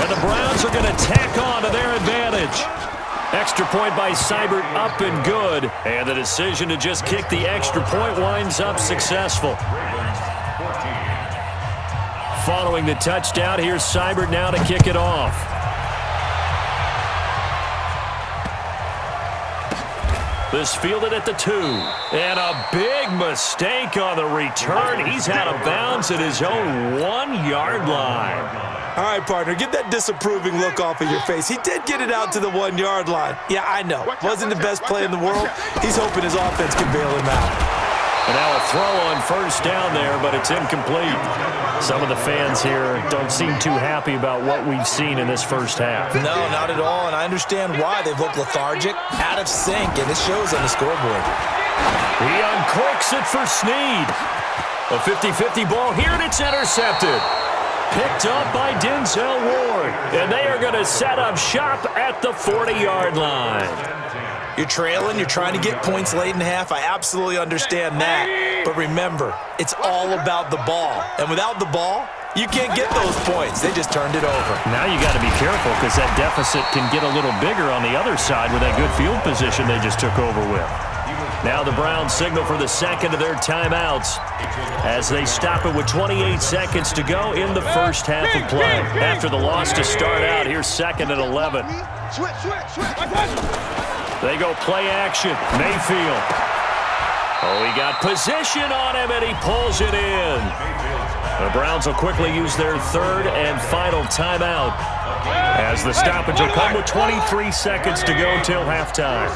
And the Browns are going to tack on to their advantage. Extra point by Seibert, up and good. And the decision to just kick the extra point winds up successful. Following the touchdown, here's Seibert now to kick it off. This fielded at the 2. And a big mistake on the return. He's out of bounds at his own 1-yard line. All right, partner, get that disapproving look off of your face. He did get it out to the 1-yard line. Yeah, I know. Wasn't the best play in the world. He's hoping his offense can bail him out. And now a throw on first down there, but it's incomplete. Some of the fans here don't seem too happy about what we've seen in this first half. No, not at all, and I understand why. They've looked lethargic, out of sync, and it shows on the scoreboard. He uncorks it for Snead. A 50-50 ball here, and it's intercepted. Picked up by Denzel Ward. And they are going to set up shop at the 40-yard line. You're trailing. You're trying to get points late in half. I absolutely understand that. But remember, it's all about the ball. And without the ball, you can't get those points. They just turned it over. Now you got to be careful because that deficit can get a little bigger on the other side with that good field position they just took over with. Now the Browns signal for the second of their timeouts as they stop it with 28 seconds to go in the first half of play. After the loss to start out, here's 2nd and 11. They go play action. Mayfield. Oh, he got position on him, and he pulls it in. The Browns will quickly use their 3rd and final timeout as the stoppage will come with 23 seconds to go till halftime.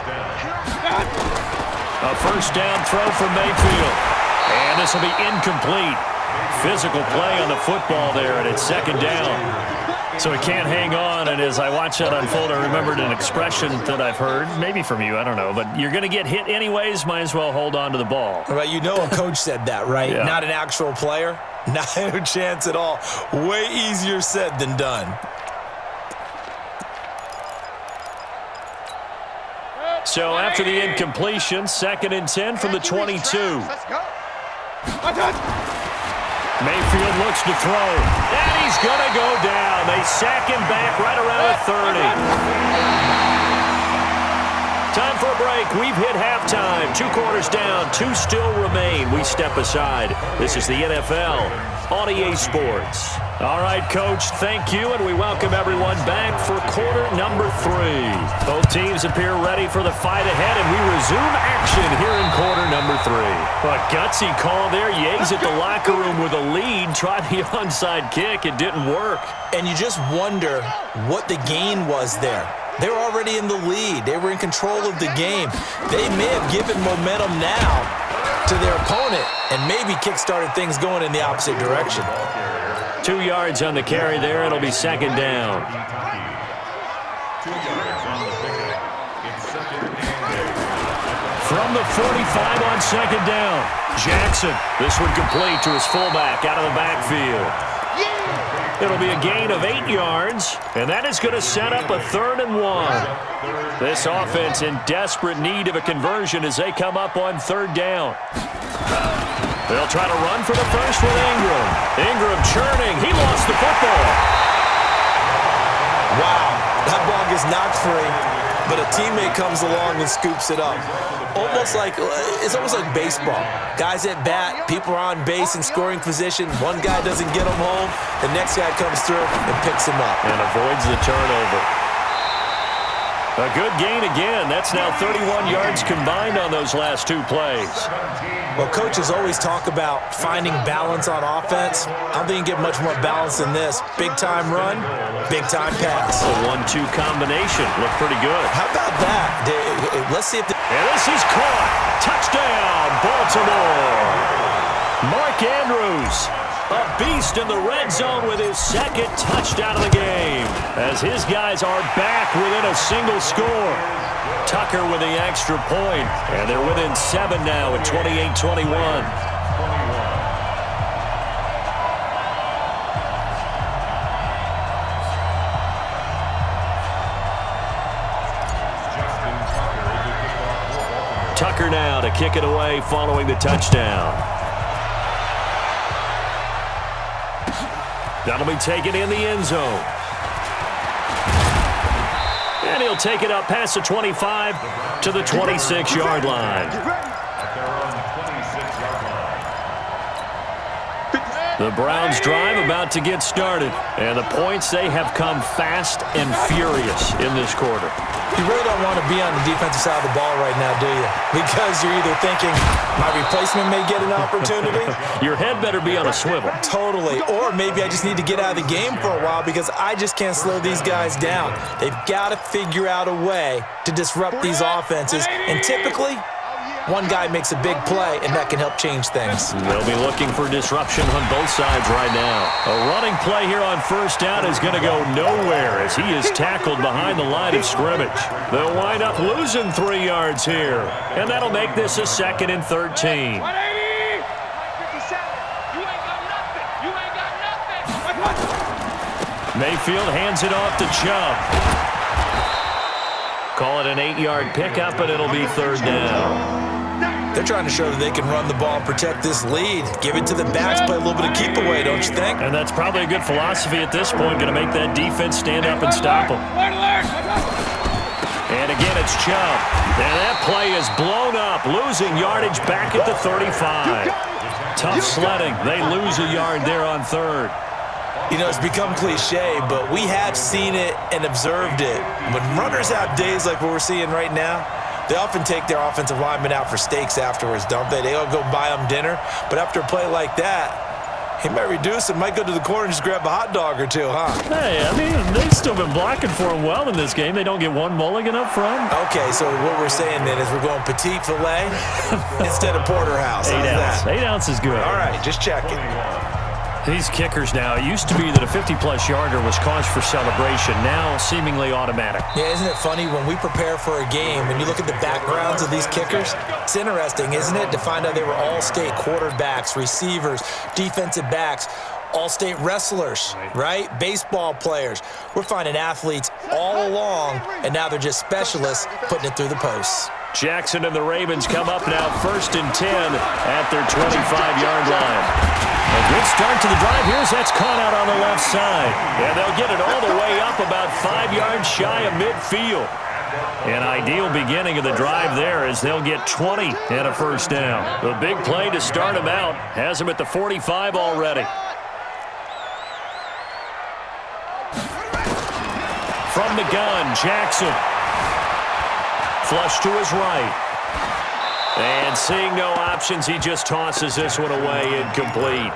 A first down throw from Mayfield. And this will be incomplete. Physical play on the football there, and it's 2nd down. So he can't hang on, and as I watch that unfold, I remembered an expression that I've heard, maybe from you, I don't know, but you're going to get hit anyways, might as well hold on to the ball. Right, you know a coach said that, right? Yeah. Not an actual player? Not a chance at all. Way easier said than done. So after the incompletion, 2nd and 10 from the 22. Mayfield looks to throw, and he's going to go down. They sack him back right around the 30. Time for a break. We've hit halftime. 2 quarters down, 2 still remain. We step aside. This is the NFL on EA Sports. All right, Coach, thank you, and we welcome everyone back for quarter number 3. Both teams appear ready for the fight ahead, and we resume action here in quarter number 3. A gutsy call there. Yea's at the locker room with a lead. Tried the onside kick. It didn't work. And you just wonder what the gain was there. They were already in the lead. They were in control of the game. They may have given momentum now to their opponent and maybe kick-started things going in the opposite direction. 2 yards on the carry there. It'll be 2nd down. From the 45 on 2nd down. Jackson. This one complete to his fullback out of the backfield. It'll be a gain of 8 yards, and that is going to set up a 3rd and 1. This offense in desperate need of a conversion as they come up on 3rd down. They'll try to run for the first with Ingram. Ingram churning. He lost the football. Wow, that ball gets knocked free, but a teammate comes along and scoops it up. It's almost like baseball. Guys at bat, people are on base in scoring position. One guy doesn't get him home. The next guy comes through and picks him up. And avoids the turnover. A good gain again. That's now 31 yards combined on those last 2 plays. Well, coaches always talk about finding balance on offense. I don't think you get much more balance than this. Big-time run, big-time pass. A 1-2 combination. Looked pretty good. How about that? Let's see if and this is caught. Touchdown, Baltimore. Mark Andrews, a beast in the red zone with his 2nd touchdown of the game, as his guys are back within a single score. Tucker with the extra point, and they're within 7 now at 28-21. Tucker now to kick it away following the touchdown. That'll be taken in the end zone. And he'll take it up past the 25 to the 26-yard line. The Browns drive about to get started, and the points, they have come fast and furious in this quarter. You really don't want to be on the defensive side of the ball right now, do you? Because you're either thinking, my replacement may get an opportunity. Your head better be on a swivel. Totally. Or maybe I just need to get out of the game for a while because I just can't slow these guys down. They've got to figure out a way to disrupt these offenses, and typically, one guy makes a big play, and that can help change things. They'll be looking for disruption on both sides right now. A running play here on first down is going to go nowhere as he is tackled behind the line of scrimmage. They'll wind up losing 3 yards here, and that'll make this a 2nd and 13. Mayfield hands it off to Chubb. Call it an 8-yard pickup, and it'll be 3rd down. They're trying to show that they can run the ball and protect this lead. Give it to the backs, play a little bit of keep away, don't you think? And that's probably a good philosophy at this point, going to make that defense stand up and stop them. And again, it's Chubb. And that play is blown up, losing yardage back at the 35. Tough sledding. They lose a yard there on 3rd. You know, it's become cliche, but we have seen it and observed it. When runners have days like what we're seeing right now, they often take their offensive linemen out for steaks afterwards, don't they? They all go buy them dinner. But after a play like that, he might reduce it, might go to the corner and just grab a hot dog or two, huh? Hey, I mean, they've still been blocking for him well in this game. They don't get one mulligan up front. Okay, so what we're saying then is we're going petite filet instead of porterhouse. 8 ounce. 8 ounce is good. All right, just checking. These kickers now, it used to be that a 50-plus yarder was cause for celebration, now seemingly automatic. Yeah, isn't it funny when we prepare for a game and you look at the backgrounds of these kickers? It's interesting, isn't it, to find out they were all-state quarterbacks, receivers, defensive backs, all-state wrestlers, right? Baseball players. We're finding athletes all along, and now they're just specialists putting it through the posts. Jackson and the Ravens come up now 1st and 10 at their 25-yard line. A good start to the drive. Here's that's caught out on the left side. And they'll get it all the way up about 5 yards shy of midfield. An ideal beginning of the drive there as they'll get 20 and a 1st down. The big play to start them out has them at the 45 already. From the gun, Jackson. Flush to his right. And seeing no options, he just tosses this one away, incomplete.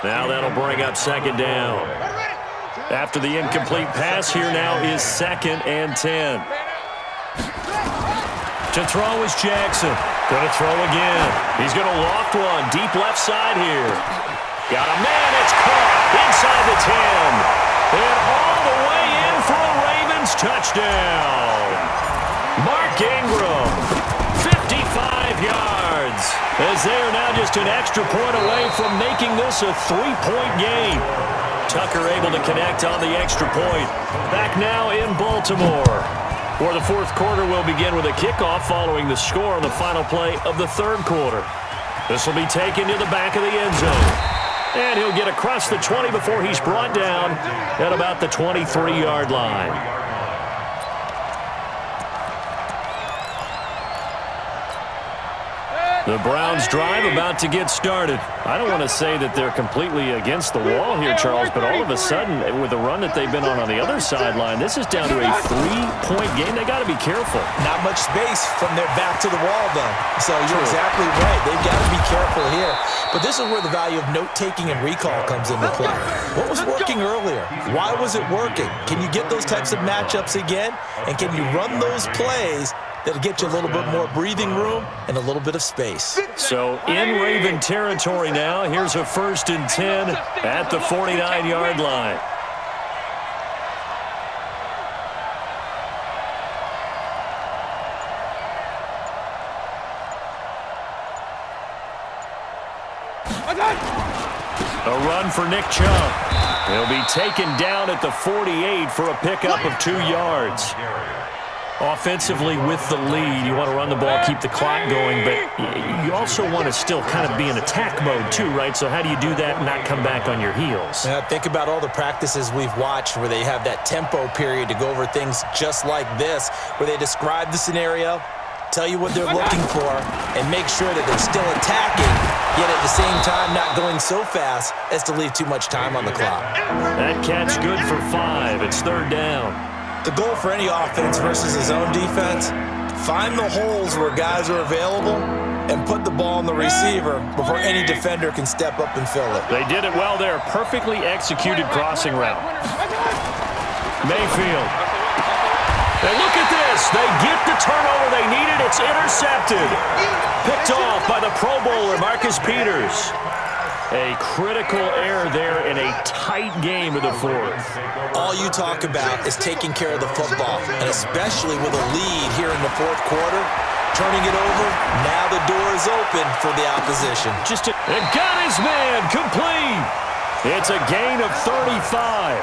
Now that'll bring up 2nd down. After the incomplete pass, here now is 2nd and 10. To throw is Jackson. Going to throw again. He's going to loft one deep left side here. Got a man, it's caught inside the 10. And all the way in for a Ravens touchdown. Mark Ingram, 55 yards, as they are now just an extra point away from making this a 3-point game. Tucker able to connect on the extra point. Back now in Baltimore, where the 4th quarter will begin with a kickoff following the score on the final play of the 3rd quarter. This will be taken to the back of the end zone. And he'll get across the 20 before he's brought down at about the 23-yard line. The Browns drive about to get started. I don't want to say that they're completely against the wall here, Charles, but all of a sudden, with the run that they've been on the other sideline, this is down to a 3-point game. They got to be careful. Not much space from their back to the wall, though. So you're exactly right. They've got to be careful here. But this is where the value of note-taking and recall comes into play. What was working earlier? Why was it working? Can you get those types of matchups again? And can you run those plays that'll get you a little bit more breathing room and a little bit of space? So in Raven territory now, here's a 1st and 10 at the 49-yard line. A run for Nick Chubb. He'll be taken down at the 48 for a pickup of 2 yards. Offensively with the lead, you want to run the ball, keep the clock going, but you also want to still kind of be in attack mode too, right? So how do you do that and not come back on your heels? Yeah, think about all the practices we've watched where they have that tempo period to go over things just like this, where they describe the scenario, tell you what they're looking for, and make sure that they're still attacking, yet at the same time not going so fast as to leave too much time on the clock. That catch good for 5. It's 3rd down. The goal for any offense versus his own defense, find the holes where guys are available and put the ball on the receiver before any defender can step up and fill it. They did it well there. Perfectly executed crossing route. Mayfield. And look at this. They get the turnover they needed. It's intercepted. Picked off by the Pro Bowler, Marcus Peters. A critical error there in a tight game of the 4th. All you talk about is taking care of the football, and especially with a lead here in the 4th quarter, turning it over, now the door is open for the opposition. And got his man complete. It's a gain of 35.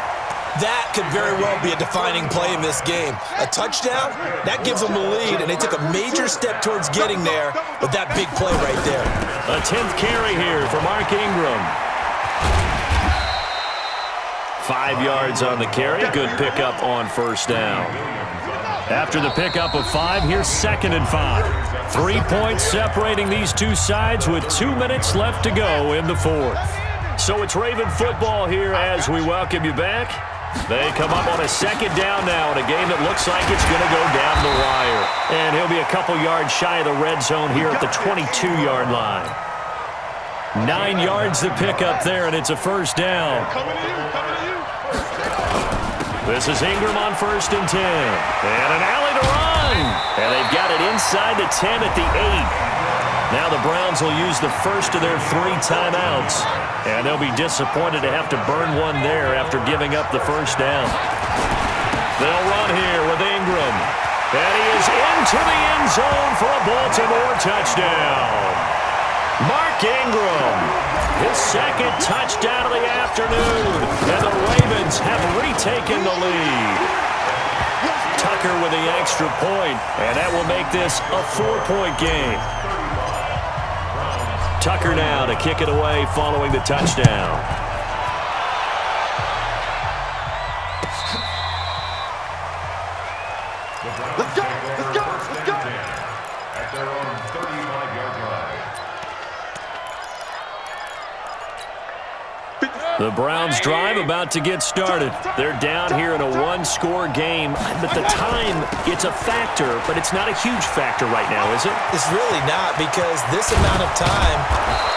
That could very well be a defining play in this game. A touchdown, that gives them the lead, and they took a major step towards getting there with that big play right there. A 10th carry here for Mark Ingram. 5 yards on the carry. Good pickup on 1st down. After the pickup of 5, here's 2nd and 5. 3 points separating these two sides with 2 minutes left to go in the 4th. So it's Raven football here as we welcome you back. They come up on a 2nd down now in a game that looks like it's going to go down the wire. And he'll be a couple yards shy of the red zone here at the 22-yard line. 9 yards to pick up there, and it's a 1st down. This is Ingram on 1st and 10. And an alley to run. And they've got it inside the 10 at the 8. Now the Browns will use the first of their 3 timeouts. And they'll be disappointed to have to burn one there after giving up the 1st down. They'll run here with Ingram. And he is into the end zone for a Baltimore touchdown. Mark Ingram, his 2nd touchdown of the afternoon. And the Ravens have retaken the lead. Tucker with the extra point, and that will make this a 4-point game. Tucker now to kick it away following the touchdown. Let's go, let's go, let's go. At their own 35-yard line. The Browns drive about to get started. They're down here in a 1-score game. But the time, it's a factor, but it's not a huge factor right now, is it? It's really not, because this amount of time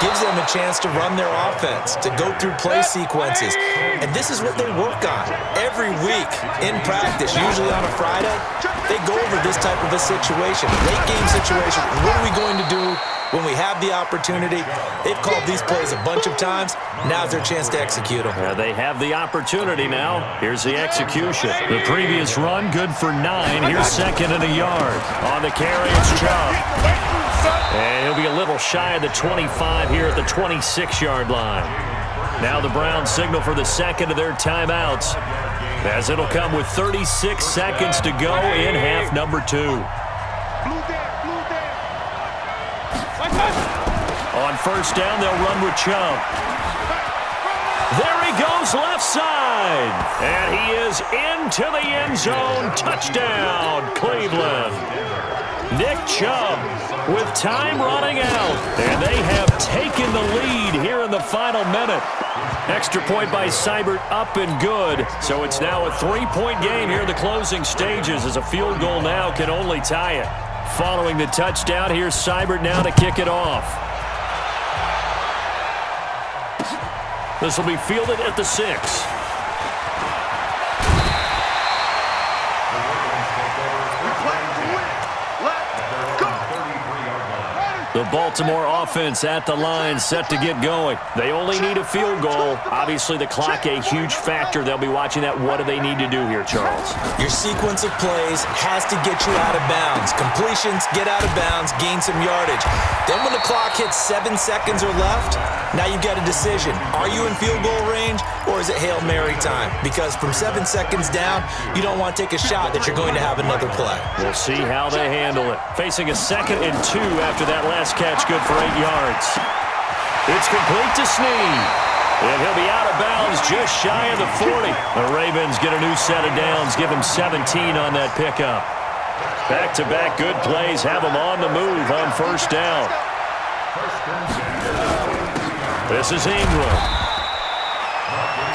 gives them a chance to run their offense, to go through play sequences. And this is what they work on every week in practice, usually on a Friday. They go over this type of a situation, late game situation. What are we going to do when we have the opportunity? They've called these plays a bunch of times. Now's their chance to execute them. They have the opportunity now. Here's the execution. The previous run, good for 9. Here's 2nd and a yard. On the carry, it's Chubb. And he'll be a little shy of the 25 here at the 26-yard line. Now the Browns signal for the 2nd of their timeouts, as it'll come with 36 seconds to go in half number 2. On 1st down, they'll run with Chubb. There he goes left side. And he is into the end zone. Touchdown, Cleveland. Nick Chubb with time running out. And they have taken the lead here in the final minute. Extra point by Seibert up and good. So it's now a 3-point game here in the closing stages, as a field goal now can only tie it. Following the touchdown, here's Seibert now to kick it off. This will be fielded at the 6. The Baltimore offense at the line, set to get going. They only need a field goal. Obviously, the clock a huge factor. They'll be watching that. What do they need to do here, Charles? Your sequence of plays has to get you out of bounds. Completions, get out of bounds, gain some yardage. Then when the clock hits 7 seconds or left, now you've got a decision. Are you in field goal range, or is is it Hail Mary time? Because from 7 seconds down, you don't want to take a shot that you're going to have another play. We'll see how they handle it. Facing a 2nd and 2 after that last catch, good for 8 yards. It's complete to Snead. And he'll be out of bounds just shy of the 40. The Ravens get a new set of downs, give him 17 on that pickup. Back-to-back good plays have them on the move on 1st down. This is Ingram.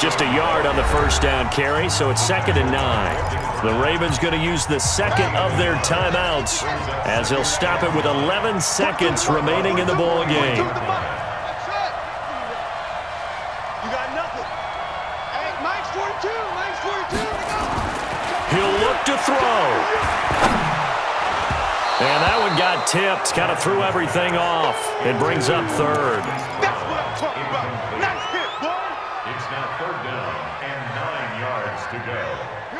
Just a yard on the 1st down carry, so it's 2nd and 9. The Ravens going to use the 2nd of their timeouts as he'll stop it with 11 seconds remaining in the ball game. He'll look to throw. And that one got tipped, kind of threw everything off. It brings up 3rd. That's what I'm talking about. Nice hit, boy. It's now 3rd down and 9 yards to go.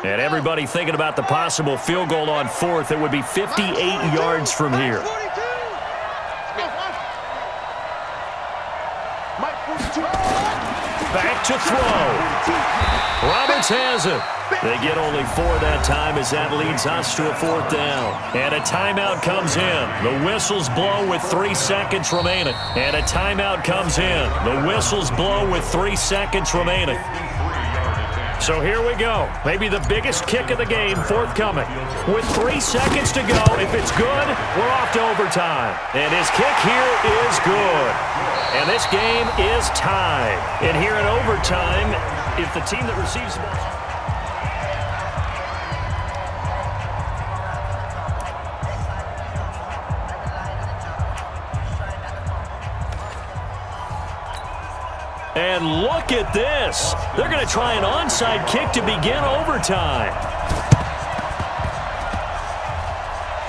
And everybody thinking about the possible field goal on 4th. It would be 58 yards from here. Back to throw. Roberts has it. They get only 4 that time as that leads us to a 4th down. And a timeout comes in. The whistles blow with 3 seconds remaining. And a timeout comes in. The whistles blow with 3 seconds remaining. So here we go. Maybe the biggest kick of the game forthcoming. With 3 seconds to go, if it's good, we're off to overtime. And his kick here is good. And this game is tied. And here in overtime, if the team that receives the ball... And look at this. They're going to try an onside kick to begin overtime.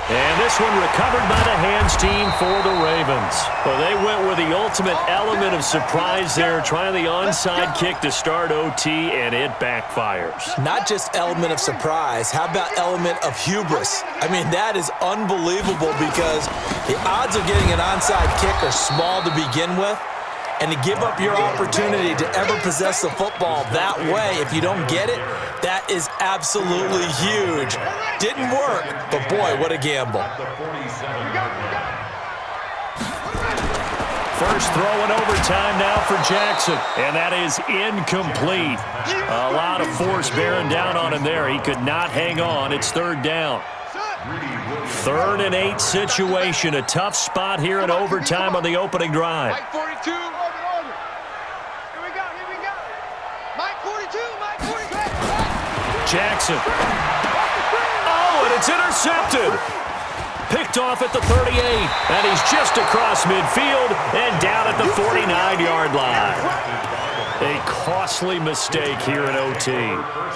And this one recovered by the hands team for the Ravens. Well, they went with the ultimate element of surprise there, trying the onside kick to start OT, and it backfires. Not just element of surprise, how about element of hubris? I mean, that is unbelievable because the odds of getting an onside kick are small to begin with. And to give up your opportunity to ever possess the football that way, if you don't get it, that is absolutely huge. Didn't work, but boy, what a gamble. First throw in overtime now for Jackson, and that is incomplete. A lot of force bearing down on him there. He could not hang on. It's 3rd down. 3rd and 8 situation. A tough spot here in overtime on the opening drive. Jackson. Oh, and it's intercepted. Picked off at the 38, and he's just across midfield and down at the 49-yard line. A costly mistake here in OT.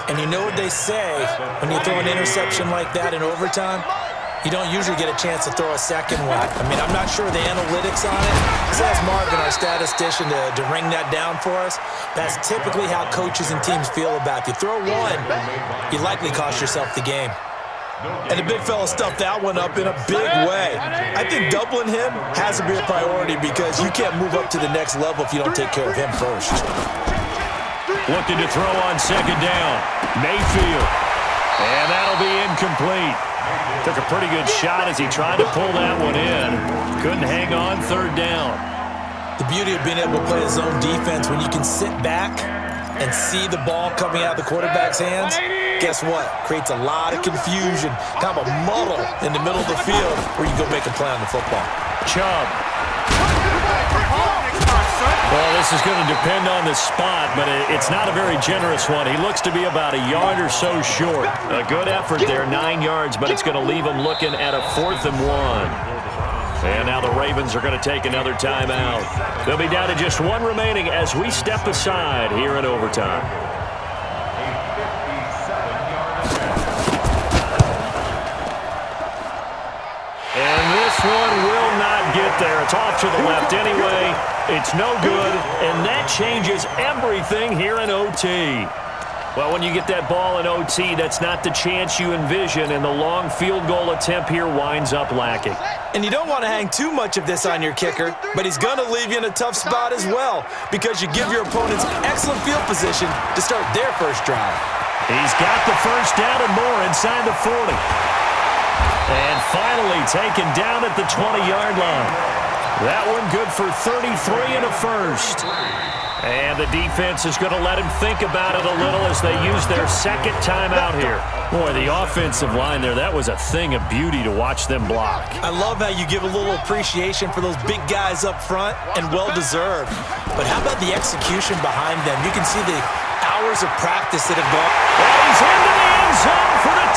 And you know what they say, when you throw an interception like that in overtime, you don't usually get a chance to throw a second one. I mean, I'm not sure the analytics on it. Let's ask Marvin, our statistician, to ring that down for us. That's typically how coaches and teams feel about it. If you throw one, you likely cost yourself the game. And the big fella stuffed that one up in a big way. I think doubling him has to be a priority because you can't move up to the next level if you don't take care of him first. Looking to throw on 2nd down. Mayfield. And that'll be incomplete. Took a pretty good shot as he tried to pull that one in. Couldn't hang on 3rd down. The beauty of being able to play a zone defense when you can sit back and see the ball coming out of the quarterback's hands, guess what? Creates a lot of confusion, kind of a muddle in the middle of the field where you go make a play on the football. Chubb. Well, this is going to depend on the spot, but it's not a very generous one. He looks to be about a yard or so short. A good effort there, 9 yards, but it's going to leave him looking at a 4th and 1. And now the Ravens are going to take another timeout. They'll be down to just 1 remaining as we step aside here in overtime. And this one will not get there. It's off to the left anyway. It's no good, and that changes everything here in OT. Well, when you get that ball in OT, that's not the chance you envision, and the long field goal attempt here winds up lacking. And you don't want to hang too much of this on your kicker, but he's going to leave you in a tough spot as well because you give your opponents excellent field position to start their first drive. He's got the first down and more inside the 40. And finally taken down at the 20-yard line. That one good for 33 and a first. And the defense is going to let him think about it a little as they use their second timeout here. Boy, the offensive line there, that was a thing of beauty to watch them block. I love how you give a little appreciation for those big guys up front, and well-deserved. But how about the execution behind them? You can see the hours of practice that have gone. Well, he's into the end zone for the